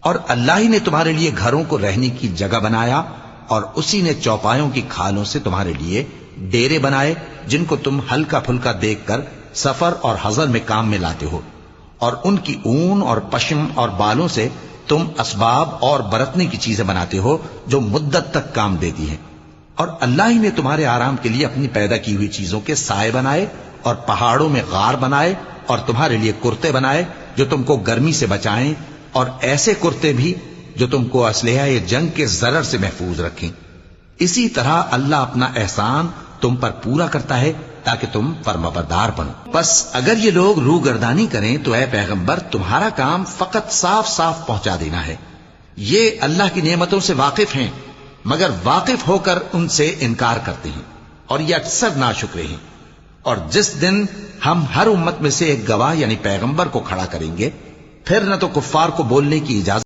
اور اللہ ہی نے تمہارے لیے گھروں کو رہنے کی جگہ بنایا، اور اسی نے چوپایوں کی کھالوں سے تمہارے لیے ڈیرے بنائے جن کو تم ہلکا پھلکا دیکھ کر سفر اور حضر میں کام میں لاتے ہو، اور ان کی اون اور پشم اور بالوں سے تم اسباب اور برتنے کی چیزیں بناتے ہو جو مدت تک کام دیتی ہیں۔ اور اللہ ہی نے تمہارے آرام کے لیے اپنی پیدا کی ہوئی چیزوں کے سائے بنائے، اور پہاڑوں میں غار بنائے، اور تمہارے لیے کرتے بنائے جو تم کو گرمی سے بچائیں، اور ایسے کرتے بھی جو تم کو اسلحہ جنگ کے ضرر سے محفوظ رکھیں۔ اسی طرح اللہ اپنا احسان تم پر پورا کرتا ہے تاکہ تم فرمانبردار بنو۔ بس اگر یہ لوگ روح گردانی کریں تو اے پیغمبر تمہارا کام فقط صاف صاف پہنچا دینا ہے۔ یہ اللہ کی نعمتوں سے واقف ہیں مگر واقف ہو کر ان سے انکار کرتے ہیں، اور یہ اکثر ناشکرے ہیں۔ اور جس دن ہم ہر امت میں سے ایک گواہ یعنی پیغمبر کو کھڑا کریں گے، پھر نہ تو کفار کو بولنے کی اجازت